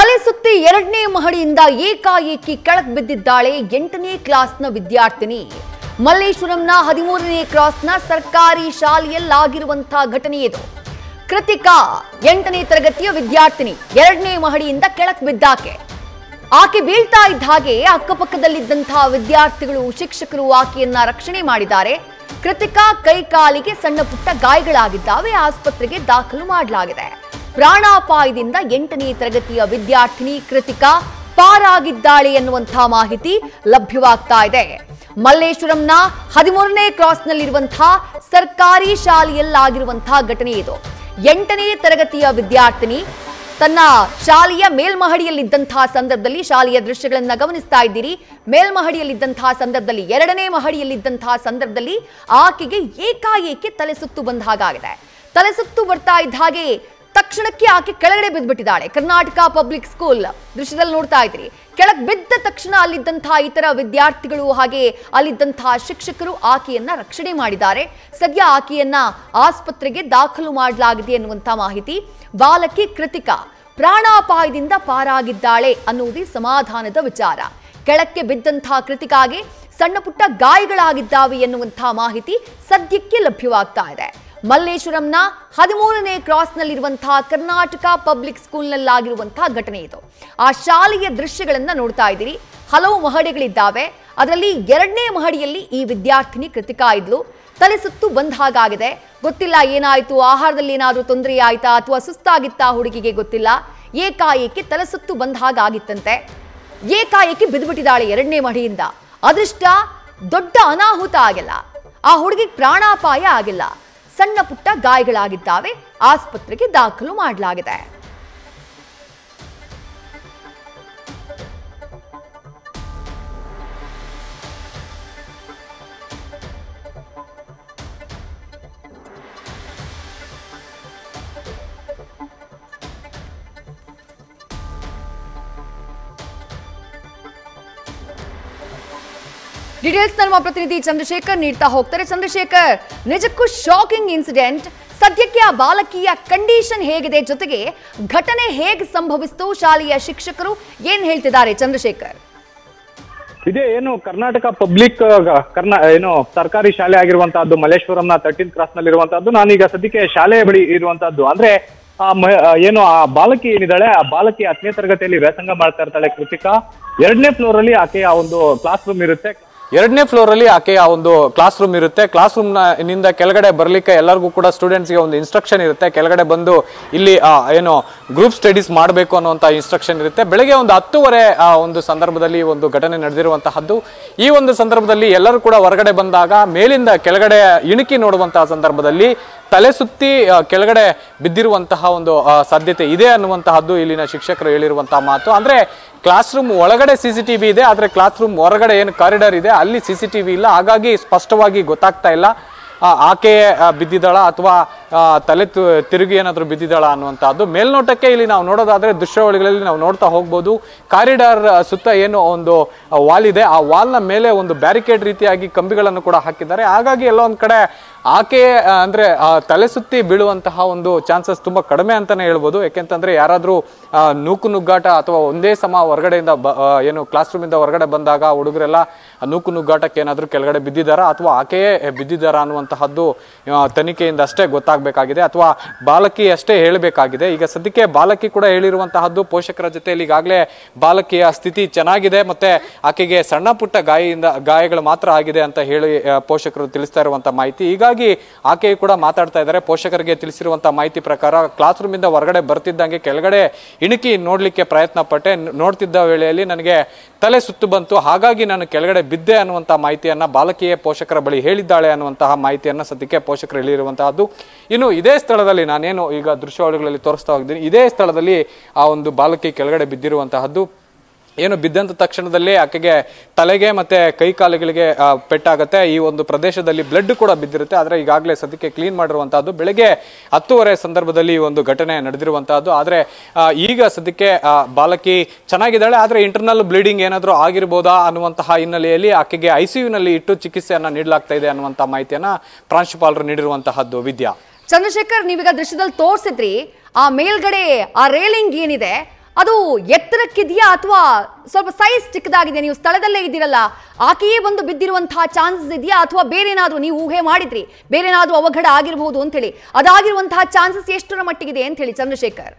ತಲೆ ಸುತ್ತಿ 2ನೇ ಮಹಡಿಯಿಂದ ಏಕಾಏಕಿ ಕೆಳಗೆ ಬಿದ್ದಿದ್ದಾಳೆ 8ನೇ ಕ್ಲಾಸ್ನ ವಿದ್ಯಾರ್ಥಿನಿ. ಮಲ್ಲೇಶ್ವರಂನ 13ನೇ ಕ್ರಾಸ್ನ ಸರ್ಕಾರಿ ಶಾಲೆಯಲ್ಲಾಗಿರುವಂತಹ ಘಟನೆ ಇದು. ಕೃತಿಕಾ 8ನೇ ತರಗತಿಯ ವಿದ್ಯಾರ್ಥಿನಿ 2ನೇ ಮಹಡಿಯಿಂದ ಕೆಳಗೆ ಬಿದ್ದಾಕೆ. ಆಕೆ ಬೀಳ್ತಾ ಇದ್ದ ಹಾಗೆ ಅಕ್ಕಪಕ್ಕದಲ್ಲಿದ್ದಂತಹ ವಿದ್ಯಾರ್ಥಿಗಳು, ಶಿಕ್ಷಕರು ಆಕೆಯನ್ನ ರಕ್ಷಣೆ ಮಾಡಿದ್ದಾರೆ. ಕೃತಿಕಾ ಕೈಕಾಲಿಗೆ ಸಣ್ಣ ಪುಟ್ಟ ಗಾಯಗಳಾಗಿದ್ದಾವೆ. ಆಸ್ಪತ್ರೆಗೆ ದಾಖಲು ಮಾಡಲಾಗಿದೆ. ಪ್ರಾಣಾಪಾಯದಿಂದ 8ನೇ ತರಗತಿಯ ವಿದ್ಯಾರ್ಥಿನಿ ಕೃತಿಕಾ ಪಾರಾಗಿದ್ದಾಳೆ ಎನ್ನುವಂತಹ ಮಾಹಿತಿ ಲಭ್ಯವಾಗ್ತಾ ಇದೆ. ಮಲ್ಲೇಶ್ವರಂನ 13ನೇ ಕ್ರಾಸ್ನಲ್ಲಿರುವಂತಹ ಸರ್ಕಾರಿ ಶಾಲೆಯಲ್ಲಾಗಿರುವಂತಹ ಘಟನೆ ಇದು. 8ನೇ ತರಗತಿಯ ವಿದ್ಯಾರ್ಥಿನಿ ತನ್ನ ಶಾಲೆಯ ಮೇಲ್ಮಹಡಿಯಲ್ಲಿದ್ದಂತಹ ಸಂದರ್ಭದಲ್ಲಿ, ಶಾಲೆಯ ದೃಶ್ಯಗಳನ್ನ ಗಮನಿಸ್ತಾ ಇದ್ದೀರಿ, ಮೇಲ್ಮಹಡಿಯಲ್ಲಿದ್ದಂತಹ ಸಂದರ್ಭದಲ್ಲಿ, 2ನೇ ಮಹಡಿಯಲ್ಲಿದ್ದಂತಹ ಸಂದರ್ಭದಲ್ಲಿ ಆಕೆಗೆ ಏಕಾಏಕಿ ತಲೆ ಸುತ್ತು ಬಂದ ಹಾಗಾಗಿದೆ. ತಲೆ ಸುತ್ತು ಬರ್ತಾ ಇದ್ದ ಹಾಗೆ ತಕ್ಷಣಕ್ಕೆ ಆಕೆ ಕೆಳಗಡೆ ಬಿದ್ದುಬಿಟ್ಟಿದ್ದಾಳೆ. ಕರ್ನಾಟಕ ಪಬ್ಲಿಕ್ ಸ್ಕೂಲ್ ದೃಶ್ಯದಲ್ಲಿ ನೋಡ್ತಾ ಇದ್ರಿ. ಕೆಳಗೆ ಬಿದ್ದ ತಕ್ಷಣ ಅಲ್ಲಿದ್ದಂತಹ ಇತರ ವಿದ್ಯಾರ್ಥಿಗಳು ಹಾಗೆ ಅಲ್ಲಿದ್ದಂತಹ ಶಿಕ್ಷಕರು ಆಕೆಯನ್ನ ರಕ್ಷಣೆ ಮಾಡಿದ್ದಾರೆ. ಸದ್ಯ ಆಕೆಯನ್ನ ಆಸ್ಪತ್ರೆಗೆ ದಾಖಲು ಮಾಡಲಾಗಿದೆ ಎನ್ನುವಂತ ಮಾಹಿತಿ. ಬಾಲಕಿ ಕೃತಿಕಾ ಪ್ರಾಣಾಪಾಯದಿಂದ ಪಾರಾಗಿದ್ದಾಳೆ ಅನ್ನುವುದೇ ಸಮಾಧಾನದ ವಿಚಾರ. ಕೆಳಕ್ಕೆ ಬಿದ್ದಂತಹ ಕೃತಿಕಾಗೆ ಸಣ್ಣ ಪುಟ್ಟ ಗಾಯಗಳಾಗಿದ್ದಾವೆ ಎನ್ನುವಂತಹ ಮಾಹಿತಿ ಸದ್ಯಕ್ಕೆ ಲಭ್ಯವಾಗ್ತಾ ಇದೆ. ಮಲ್ಲೇಶ್ವರಂನ 13ನೇ ಕ್ರಾಸ್ನಲ್ಲಿರುವಂತಹ ಕರ್ನಾಟಕ ಪಬ್ಲಿಕ್ ಸ್ಕೂಲ್ನಲ್ಲಾಗಿರುವಂತಹ ಘಟನೆ ಇದು. ಆ ಶಾಲೆಯ ದೃಶ್ಯಗಳನ್ನ ನೋಡ್ತಾ ಇದ್ದೀರಿ. ಹಲವು ಮಹಡಿಗಳಿದ್ದಾವೆ. ಅದರಲ್ಲಿ 2ನೇ ಮಹಡಿಯಲ್ಲಿ ಈ ವಿದ್ಯಾರ್ಥಿನಿ ಕೃತಿಕಾ ಇದ್ಲು. ತಲೆ ಸುತ್ತು ಬಂದ ಹಾಗಾಗಿದೆ. ಗೊತ್ತಿಲ್ಲ ಏನಾಯ್ತು, ಆಹಾರದಲ್ಲಿ ಏನಾದರೂ ತೊಂದರೆ ಆಯ್ತಾ ಅಥವಾ ಸುಸ್ತಾಗಿತ್ತಾ ಹುಡುಗಿಗೆ ಗೊತ್ತಿಲ್ಲ. ಏಕಾಏಕಿ ತಲೆ ಸುತ್ತು ಬಂದ ಹಾಗಾಗಿತ್ತಂತೆ. ಏಕಾಏಕಿ ಬಿದ್ದುಬಿಟ್ಟಿದ್ದಾಳೆ 2ನೇ ಮಹಡಿಯಿಂದ. ಅದೃಷ್ಟ, ದೊಡ್ಡ ಅನಾಹುತ ಆಗಿಲ್ಲ. ಆ ಹುಡುಗಿಗೆ ಪ್ರಾಣಾಪಾಯ ಆಗಿಲ್ಲ. ಸಣ್ಣ ಪುಟ್ಟ ಗಾಯಗಳಾಗಿದ್ದಾವೆ. ಆಸ್ಪತ್ರೆಗೆ ದಾಖಲು ಮಾಡಲಾಗಿದೆ. ಡೀಟೇಲ್ಸ್ ನಮ್ಮ ಪ್ರತಿನಿಧಿ ಚಂದ್ರಶೇಖರ್ ನೀಡ್ತಾ ಹೋಗ್ತಾರೆ. ಚಂದ್ರಶೇಖರ್, ನಿಜಕ್ಕೂ ಶಾಕಿಂಗ್ ಇನ್ಸಿಡೆಂಟ್. ಸದ್ಯಕ್ಕೆ ಆ ಬಾಲಕಿಯ ಕಂಡೀಷನ್ ಹೇಗಿದೆ, ಜೊತೆಗೆ ಘಟನೆ ಹೇಗೆ ಸಂಭವಿಸಿತು, ಶಾಲೆಯ ಶಿಕ್ಷಕರು ಏನ್ ಹೇಳ್ತಿದ್ದಾರೆ? ಚಂದ್ರಶೇಖರ್, ಇದೇ ಏನು ಕರ್ನಾಟಕ ಪಬ್ಲಿಕ್ ಸರ್ಕಾರಿ ಶಾಲೆ ಆಗಿರುವಂತಹದ್ದು ಮಲ್ಲೇಶ್ವರಂನ 13th ಕ್ರಾಸ್ ನಲ್ಲಿ ಇರುವಂತಹದ್ದು. ನಾನೀಗ ಸದ್ಯಕ್ಕೆ ಶಾಲೆಯ ಬಳಿ ಇರುವಂತಹದ್ದು. ಅಂದ್ರೆ ಆ ಬಾಲಕಿ ಏನಿದ್ದಾಳೆ, ಆ ಬಾಲಕಿ 10ನೇ ತರಗತಿಯಲ್ಲಿ ವ್ಯಾಸಂಗ ಮಾಡ್ತಾ ಇರ್ತಾಳೆ ಕೃತಿಕಾ. 2ನೇ ಫ್ಲೋರ್ ಅಲ್ಲಿ ಆಕೆಯ ಒಂದು ಕ್ಲಾಸ್ ರೂಮ್ ಇರುತ್ತೆ. 2ನೇ ಫ್ಲೋರ್ ಅಲ್ಲಿ ಆಕೆಯ ಒಂದು ಕ್ಲಾಸ್ ರೂಮ್ ಇರುತ್ತೆ. ಕ್ಲಾಸ್ ರೂಮ್ ನಿಂದ ಕೆಳಗಡೆ ಬರ್ಲಿಕ್ಕೆ ಎಲ್ಲರಿಗೂ ಕೂಡ ಸ್ಟೂಡೆಂಟ್ಸ್ಗೆ ಒಂದು ಇನ್ಸ್ಟ್ರಕ್ಷನ್ ಇರುತ್ತೆ. ಕೆಳಗಡೆ ಬಂದು ಇಲ್ಲಿ ಗ್ರೂಪ್ ಸ್ಟಡೀಸ್ ಮಾಡಬೇಕು ಅನ್ನುವಂತ ಇನ್ಸ್ಟ್ರಕ್ಷನ್ ಇರುತ್ತೆ. ಬೆಳಗ್ಗೆ ಒಂದು 10:30 ಒಂದು ಸಂದರ್ಭದಲ್ಲಿ ಒಂದು ಘಟನೆ ನಡೆದಿರುವಂತಹದ್ದು. ಈ ಒಂದು ಸಂದರ್ಭದಲ್ಲಿ ಎಲ್ಲರೂ ಕೂಡ ಹೊರಗಡೆ ಬಂದಾಗ ಮೇಲಿಂದ ಕೆಳಗಡೆ ಇಣುಕಿ ನೋಡುವಂತಹ ಸಂದರ್ಭದಲ್ಲಿ ತಲೆ ಸುತ್ತಿ ಕೆಳಗಡೆ ಬಿದ್ದಿರುವಂತಹ ಒಂದು ಸಾಧ್ಯತೆ ಇದೆ ಅನ್ನುವಂತಹದ್ದು ಇಲ್ಲಿನ ಶಿಕ್ಷಕರು ಹೇಳಿರುವಂತಹ ಮಾತು. ಅಂದ್ರೆ ಕ್ಲಾಸ್ ರೂಮ್ ಒಳಗಡೆ CCTV ಇದೆ, ಆದ್ರೆ ಕ್ಲಾಸ್ ರೂಮ್ ಹೊರಗಡೆ ಏನು ಕಾರಿಡಾರ್ ಇದೆ ಅಲ್ಲಿ CCTV ಇಲ್ಲ. ಹಾಗಾಗಿ ಸ್ಪಷ್ಟವಾಗಿ ಗೊತ್ತಾಗ್ತಾ ಇಲ್ಲ ಆಕೆ ಬಿದ್ದಿದ್ದಾಳ ಅಥವಾ ತಲೆ ತಿರುಗಿ ಏನಾದರೂ ಬಿದ್ದಿದ್ದಾಳ ಅನ್ನುವಂಥದ್ದು. ಮೇಲ್ನೋಟಕ್ಕೆ ಇಲ್ಲಿ ನಾವು ನೋಡೋದಾದ್ರೆ ದೃಶ್ಯಾವಳಿಗಳಲ್ಲಿ ನಾವು ನೋಡ್ತಾ ಹೋಗ್ಬೋದು. ಕಾರಿಡಾರ್ ಸುತ್ತ ಏನು ಒಂದು ವಾಲ್ ಇದೆ, ಆ ವಾಲ್ನ ಮೇಲೆ ಒಂದು ಬ್ಯಾರಿಕೇಡ್ ರೀತಿಯಾಗಿ ಕಂಬಿಗಳನ್ನು ಕೂಡ ಹಾಕಿದ್ದಾರೆ. ಹಾಗಾಗಿ ಎಲ್ಲೋ ಒಂದ್ ಕಡೆ ಆಕೆ ಅಂದ್ರೆ ತಲೆ ಸುತ್ತಿ ಬೀಳುವಂತಹ ಒಂದು ಚಾನ್ಸಸ್ ತುಂಬಾ ಕಡಿಮೆ ಅಂತಾನೆ ಹೇಳ್ಬೋದು. ಯಾಕೆಂತಂದ್ರೆ ಯಾರಾದ್ರೂ ನೂಕು ನುಗ್ಗಾಟ ಅಥವಾ ಒಂದೇ ಸಮ ಹೊರಗಡೆಯಿಂದ ಏನು ಕ್ಲಾಸ್ ರೂಮ್ ಇಂದ ಹೊರಗಡೆ ಬಂದಾಗ ಹುಡುಗರೆಲ್ಲ ನೂಕು ನುಗ್ಗಾಟಕ್ಕೆ ಏನಾದ್ರೂ ಕೆಳಗಡೆ ಬಿದ್ದಿದ್ದಾರಾ ಅಥವಾ ಆಕೆಯೇ ಬಿದ್ದಿದ್ದಾರಾ ಅನ್ನುವಂತಹದ್ದು ತನಿಖೆಯಿಂದ ಅಷ್ಟೇ ಗೊತ್ತಾಗಬೇಕಾಗಿದೆ ಅಥವಾ ಬಾಲಕಿ ಅಷ್ಟೇ ಹೇಳಬೇಕಾಗಿದೆ. ಈಗ ಸದ್ಯಕ್ಕೆ ಬಾಲಕಿ ಕೂಡ ಹೇಳಿರುವಂತಹದ್ದು ಪೋಷಕರ ಜೊತೆಯಲ್ಲಿ ಈಗಾಗಲೇ ಬಾಲಕಿಯ ಸ್ಥಿತಿ ಚೆನ್ನಾಗಿದೆ, ಮತ್ತೆ ಆಕೆಗೆ ಸಣ್ಣ ಪುಟ್ಟ ಗಾಯಗಳು ಮಾತ್ರ ಆಗಿದೆ ಅಂತ ಹೇಳಿ ಪೋಷಕರು ತಿಳಿಸ್ತಾ ಇರುವಂತಹ ಮಾಹಿತಿ. ಹೀಗಾಗಿ ಆಕೆಯು ಕೂಡ ಮಾತಾಡ್ತಾ ಇದ್ದಾರೆ. ಪೋಷಕರಿಗೆ ತಿಳಿಸಿರುವಂತಹ ಮಾಹಿತಿ ಪ್ರಕಾರ ಕ್ಲಾಸ್ ರೂಮ್ ಇಂದ ಹೊರಗಡೆ ಬರ್ತಿದ್ದಂಗೆ ಕೆಳಗಡೆ ಇಣುಕಿ ನೋಡ್ಲಿಕ್ಕೆ ಪ್ರಯತ್ನ ಪಟ್ಟೆ. ನೋಡ್ತಿದ್ದ ವೇಳೆಯಲ್ಲಿ ನನಗೆ ತಲೆ ಸುತ್ತು ಬಂತು, ಹಾಗಾಗಿ ನಾನು ಕೆಳಗಡೆ ಬಿದ್ದೆ ಅನ್ನುವಂತಹ ಮಾಹಿತಿಯನ್ನ ಬಾಲಕಿಯೇ ಪೋಷಕರ ಬಳಿ ಹೇಳಿದ್ದಾಳೆ ಅನ್ನುವಂತಹ ಮಾಹಿತಿಯನ್ನ ಸದ್ಯಕ್ಕೆ ಪೋಷಕರು ಹೇಳಿರುವಂತಹದ್ದು. ಇನ್ನು ಇದೇ ಸ್ಥಳದಲ್ಲಿ ನಾನೇನು ಈಗ ದೃಶ್ಯಾವಳಿಗಳಲ್ಲಿ ತೋರಿಸ್ತಾ ಹೋಗಿದ್ದೀನಿ, ಇದೇ ಸ್ಥಳದಲ್ಲಿ ಆ ಒಂದು ಬಾಲಕಿ ಕೆಳಗಡೆ ಬಿದ್ದಿರುವಂತಹದ್ದು. ಏನು ಬಿದ್ದಂತ ತಕ್ಷಣದಲ್ಲೇ ಆಕೆಗೆ ತಲೆಗೆ ಮತ್ತೆ ಕೈ ಕಾಲುಗಳಿಗೆ ಪೆಟ್ಟಾಗತ್ತೆ. ಈ ಒಂದು ಪ್ರದೇಶದಲ್ಲಿ ಬ್ಲಡ್ ಕೂಡ ಬಿದ್ದಿರುತ್ತೆ. ಆದ್ರೆ ಈಗಾಗಲೇ ಸದ್ಯಕ್ಕೆ ಕ್ಲೀನ್ ಮಾಡಿರುವಂತಹದ್ದು. ಬೆಳಗ್ಗೆ 10:30 ಸಂದರ್ಭದಲ್ಲಿ ಒಂದು ಘಟನೆ ನಡೆದಿರುವಂತಹದ್ದು. ಆದ್ರೆ ಈಗ ಸದ್ಯಕ್ಕೆ ಬಾಲಕಿ ಚೆನ್ನಾಗಿದ್ದಾಳೆ. ಆದ್ರೆ ಇಂಟರ್ನಲ್ ಬ್ಲೀಡಿಂಗ್ ಏನಾದ್ರೂ ಆಗಿರ್ಬೋದಾ ಅನ್ನುವಂತಹ ಹಿನ್ನೆಲೆಯಲ್ಲಿ ಆಕೆಗೆ ICU ನಲ್ಲಿ ಇಟ್ಟು ಚಿಕಿತ್ಸೆಯನ್ನ ನೀಡಲಾಗ್ತಾ ಇದೆ ಅನ್ನುವಂತಹ ಮಾಹಿತಿಯನ್ನ ಪ್ರಾಂಶುಪಾಲರು ನೀಡಿರುವಂತಹದ್ದು. ವಿದ್ಯಾ, ಚಂದ್ರಶೇಖರ್, ನೀವೀಗ ದೃಶ್ಯದಲ್ಲಿ ತೋರಿಸಿದ್ರಿ ಆ ಮೇಲ್ಗಡೆ ಆ ರೇಲಿಂಗ್ ಏನಿದೆ ಅದು ಎತ್ತರಕ್ಕಿದೆಯಾ ಅಥವಾ ಸ್ವಲ್ಪ ಸೈಜ್ ಚಿಕ್ಕದಾಗಿದೆ? ನೀವು ಸ್ಥಳದಲ್ಲೇ ಇದ್ದೀರಲ್ಲ, ಆಕೆಯೇ ಬಂದು ಬಿದ್ದಿರುವಂತಹ ಚಾನ್ಸಸ್ ಇದೆಯಾ ಅಥವಾ ಬೇರೆನಾದ್ರೂ ನೀವು ಊಹೆ ಮಾಡಿದ್ರಿ ಬೇರೆನಾದ್ರೂ ಅವಘಡ ಆಗಿರಬಹುದು ಅಂತ ಹೇಳಿ, ಅದಾಗಿರುವಂತಹ ಚಾನ್ಸಸ್ ಎಷ್ಟರ ಮಟ್ಟಿಗಿದೆ ಅಂತ ಹೇಳಿ ಚಂದ್ರಶೇಖರ್?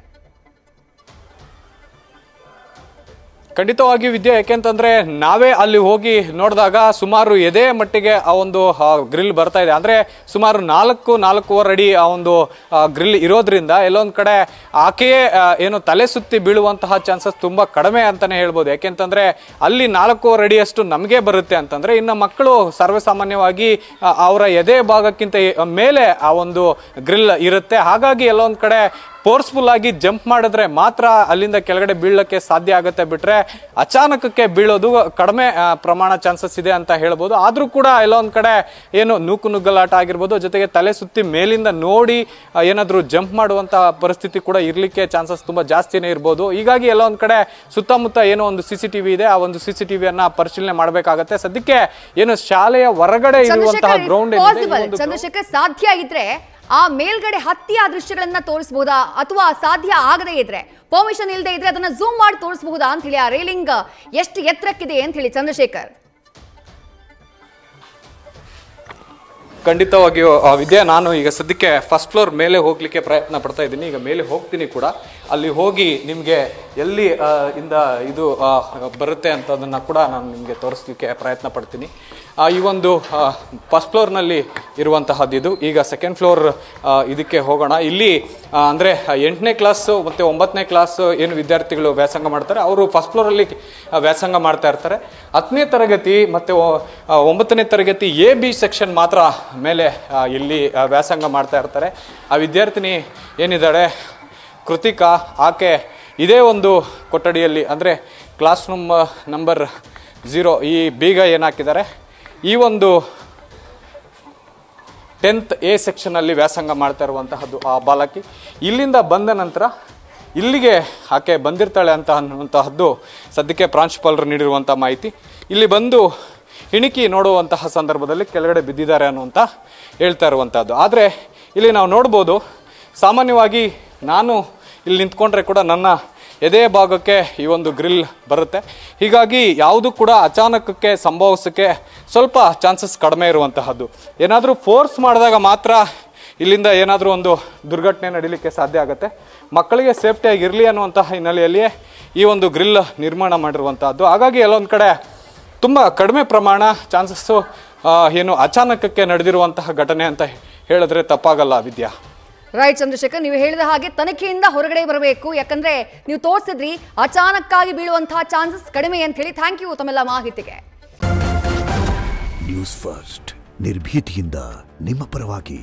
ಖಂಡಿತವಾಗಿ ವಿದ್ಯೆ, ಯಾಕೆಂತಂದ್ರೆ ನಾವೇ ಅಲ್ಲಿ ಹೋಗಿ ನೋಡಿದಾಗ ಸುಮಾರು ಎದೆ ಮಟ್ಟಿಗೆ ಆ ಒಂದು ಗ್ರಿಲ್ ಬರ್ತಾ ಇದೆ. ಅಂದ್ರೆ ಸುಮಾರು 4-4.25 ಅಡಿ ಆ ಒಂದು ಗ್ರಿಲ್ ಇರೋದ್ರಿಂದ ಎಲ್ಲೊಂದ್ ಕಡೆ ಆಕೆಯೇ ಏನು ತಲೆ ಸುತ್ತಿ ಬೀಳುವಂತಹ ಚಾನ್ಸಸ್ ತುಂಬಾ ಕಡಿಮೆ ಅಂತಾನೆ ಹೇಳ್ಬೋದು. ಯಾಕೆಂತಂದ್ರೆ ಅಲ್ಲಿ 4.25 ಅಡಿಯಷ್ಟು ನಮಗೆ ಬರುತ್ತೆ ಅಂತಂದ್ರೆ, ಇನ್ನು ಮಕ್ಕಳು ಸರ್ವೇಸಾಮಾನ್ಯವಾಗಿ ಅವರ ಎದೆ ಭಾಗಕ್ಕಿಂತ ಮೇಲೆ ಆ ಒಂದು ಗ್ರಿಲ್ ಇರುತ್ತೆ. ಹಾಗಾಗಿ ಎಲ್ಲೊಂದ್ ಕಡೆ ಫೋರ್ಸ್ಫುಲ್ ಆಗಿ ಜಂಪ್ ಮಾಡಿದ್ರೆ ಮಾತ್ರ ಅಲ್ಲಿಂದ ಕೆಳಗಡೆ ಬೀಳಕ್ಕೆ ಸಾಧ್ಯ ಆಗುತ್ತೆ, ಬಿಟ್ರೆ ಅಚಾನಕಕ್ಕೆ ಬೀಳೋದು ಕಡಿಮೆ ಪ್ರಮಾಣ ಚಾನ್ಸಸ್ ಇದೆ ಅಂತ ಹೇಳ್ಬೋದು. ಆದ್ರೂ ಕೂಡ ಎಲ್ಲೊಂದ್ ಕಡೆ ಏನು ನುಗ್ಗಲಾಟ ಆಗಿರ್ಬೋದು, ಜೊತೆಗೆ ತಲೆ ಸುತ್ತಿ ಮೇಲಿಂದ ನೋಡಿ ಏನಾದ್ರೂ ಜಂಪ್ ಮಾಡುವಂತಹ ಪರಿಸ್ಥಿತಿ ಕೂಡ ಇರ್ಲಿಕ್ಕೆ ಚಾನ್ಸಸ್ ತುಂಬಾ ಜಾಸ್ತಿನೇ ಇರ್ಬೋದು. ಹೀಗಾಗಿ ಎಲ್ಲೊಂದ್ ಕಡೆ ಸುತ್ತಮುತ್ತ ಏನೋ ಒಂದು CCTV ಇದೆ, ಆ ಒಂದು CCTVಯನ್ನ ಪರಿಶೀಲನೆ ಮಾಡಬೇಕಾಗತ್ತೆ. ಸದ್ಯಕ್ಕೆ ಏನು ಶಾಲೆಯ ಹೊರಗಡೆ ಇರುವಂತಹ ಗ್ರೌಂಡ್ ಚಂದ್ರಶೇಖರ್, ಸಾಧ್ಯ ಇದ್ರೆ ಆ ಮೇಲ್ಗಡೆ ಹತ್ತಿ ಆ ದೃಶ್ಯಗಳನ್ನ ತೋರಿಸಬಹುದಾ, ಅಥವಾ ಸಾಧ್ಯ ಆಗದೇ ಇದ್ರೆ ಪರ್ಮಿಷನ್ ಇಲ್ಲದೆ ಇದ್ರೆ ಅದನ್ನ ಝೂಮ್ ಮಾಡಿ ತೋರಿಸಬಹುದಾ ಅಂತ ಹೇಳಿ, ಆ ರೇಲಿಂಗ್ ಎಷ್ಟು ಎತ್ತರಕ್ಕಿದೆ ಅಂತ ಹೇಳಿ ಚಂದ್ರಶೇಖರ್? ಖಂಡಿತವಾಗಿಯೂ ವಿದ್ಯಾ, ನಾನು ಈಗ ಸದ್ಯಕ್ಕೆ ಫಸ್ಟ್ ಫ್ಲೋರ್ ಮೇಲೆ ಹೋಗ್ಲಿಕ್ಕೆ ಪ್ರಯತ್ನ ಪಡ್ತಾ ಇದ್ದೀನಿ. ಈಗ ಮೇಲೆ ಹೋಗ್ತೀನಿ ಕೂಡ, ಅಲ್ಲಿ ಹೋಗಿ ನಿಮಗೆ ಎಲ್ಲಿ ಇಂದ ಇದು ಬರುತ್ತೆ ಅಂತದನ್ನು ಕೂಡ ನಾನು ನಿಮಗೆ ತೋರಿಸ್ಲಿಕ್ಕೆ ಪ್ರಯತ್ನ ಪಡ್ತೀನಿ. ಈ ಒಂದು ಫಸ್ಟ್ ಫ್ಲೋರ್ನಲ್ಲಿ ಇರುವಂತಹದ್ದು ಇದು. ಈಗ ಸೆಕೆಂಡ್ ಫ್ಲೋರ್ ಇದಕ್ಕೆ ಹೋಗೋಣ. ಇಲ್ಲಿ ಅಂದರೆ 8ನೇ ಕ್ಲಾಸು ಮತ್ತು 9ನೇ ಕ್ಲಾಸ್ ಏನು ವಿದ್ಯಾರ್ಥಿಗಳು ವ್ಯಾಸಂಗ ಮಾಡ್ತಾರೆ, ಅವರು ಫಸ್ಟ್ ಫ್ಲೋರಲ್ಲಿ ವ್ಯಾಸಂಗ ಮಾಡ್ತಾ ಇರ್ತಾರೆ. 10ನೇ ತರಗತಿ ಮತ್ತು 9ನೇ ತರಗತಿ AB ಸೆಕ್ಷನ್ ಮಾತ್ರ ಮೇಲೆ ಇಲ್ಲಿ ವ್ಯಾಸಂಗ ಮಾಡ್ತಾ ಇರ್ತಾರೆ. ಆ ವಿದ್ಯಾರ್ಥಿನಿ ಏನಿದ್ದಾಳೆ ಕೃತಿಕಾ, ಆಕೆ ಇದೇ ಒಂದು ಕೊಠಡಿಯಲ್ಲಿ ಅಂದರೆ ಕ್ಲಾಸ್ ರೂಮ್ ನಂಬರ್ 0 ಈ ಬೀಗ ಏನು ಹಾಕಿದ್ದಾರೆ, ಈ ಒಂದು 10th A ಸೆಕ್ಷನಲ್ಲಿ ವ್ಯಾಸಂಗ ಮಾಡ್ತಾ ಇರುವಂತಹದ್ದು ಆ ಬಾಲಕಿ. ಇಲ್ಲಿಂದ ಬಂದ ನಂತರ ಇಲ್ಲಿಗೆ ಆಕೆ ಬಂದಿರ್ತಾಳೆ ಅಂತ ಅನ್ನುವಂತಹದ್ದು ಸದ್ಯಕ್ಕೆ ಪ್ರಾಂಶುಪಾಲರು ನೀಡಿರುವಂಥ ಮಾಹಿತಿ. ಇಲ್ಲಿ ಬಂದು ಇಣಿಕಿ ನೋಡುವಂತಹ ಸಂದರ್ಭದಲ್ಲಿ ಕೆಳಗಡೆ ಬಿದ್ದಿದ್ದಾರೆ ಅನ್ನುವಂಥ ಹೇಳ್ತಾ ಇರುವಂತಹದ್ದು. ಆದರೆ ಇಲ್ಲಿ ನಾವು ನೋಡ್ಬೋದು, ಸಾಮಾನ್ಯವಾಗಿ ನಾನು ಇಲ್ಲಿ ನಿಂತ್ಕೊಂಡ್ರೆ ಕೂಡ ನನ್ನ ಎದೆ ಭಾಗಕ್ಕೆ ಈ ಒಂದು ಗ್ರಿಲ್ ಬರುತ್ತೆ. ಹೀಗಾಗಿ ಯಾವುದು ಕೂಡ ಅಚಾನಕಕ್ಕೆ ಸಂಭವಿಸೋಕ್ಕೆ ಸ್ವಲ್ಪ ಚಾನ್ಸಸ್ ಕಡಿಮೆ ಇರುವಂತಹದ್ದು. ಏನಾದರೂ ಫೋರ್ಸ್ ಮಾಡಿದಾಗ ಮಾತ್ರ ಇಲ್ಲಿಂದ ಏನಾದರೂ ಒಂದು ದುರ್ಘಟನೆ ನಡೀಲಿಕ್ಕೆ ಸಾಧ್ಯ ಆಗುತ್ತೆ. ಮಕ್ಕಳಿಗೆ ಸೇಫ್ಟಿಯಾಗಿ ಇರಲಿ ಅನ್ನುವಂತಹ ಹಿನ್ನೆಲೆಯಲ್ಲಿಯೇ ಈ ಒಂದು ಗ್ರಿಲ್ ನಿರ್ಮಾಣ ಮಾಡಿರುವಂತಹದ್ದು. ಹಾಗಾಗಿ ಎಲ್ಲೊಂದು ಕಡೆ ತುಂಬ ಕಡಿಮೆ ಪ್ರಮಾಣ ಚಾನ್ಸಸ್ಸು ಏನು ಅಚಾನಕಕ್ಕೆ ನಡೆದಿರುವಂತಹ ಘಟನೆ ಅಂತ ಹೇಳಿದ್ರೆ ತಪ್ಪಾಗಲ್ಲ ವಿದ್ಯಾ. ರೈಟ್ ಚಂದ್ರಶೇಖರ್, ನೀವು ಹೇಳಿದ ಹಾಗೆ ತನಿಖೆಯಿಂದ ಹೊರಗಡೆ ಬರಬೇಕು. ಯಾಕಂದ್ರೆ ನೀವು ತೋರಿಸಿದ್ರಿ ಅಚಾನಕ್ಕಾಗಿ ಬೀಳುವಂತಹ ಚಾನ್ಸಸ್ ಕಡಿಮೆ ಅಂತ ಹೇಳಿ. ಥ್ಯಾಂಕ್ ಯು ತಮ್ಮೆಲ್ಲ ಮಾಹಿತಿಗೆ. ನ್ಯೂಸ್ ಫಸ್ಟ್, ನಿರ್ಭೀತಿಯಿಂದ ನಿಮ್ಮ ಪರವಾಗಿ.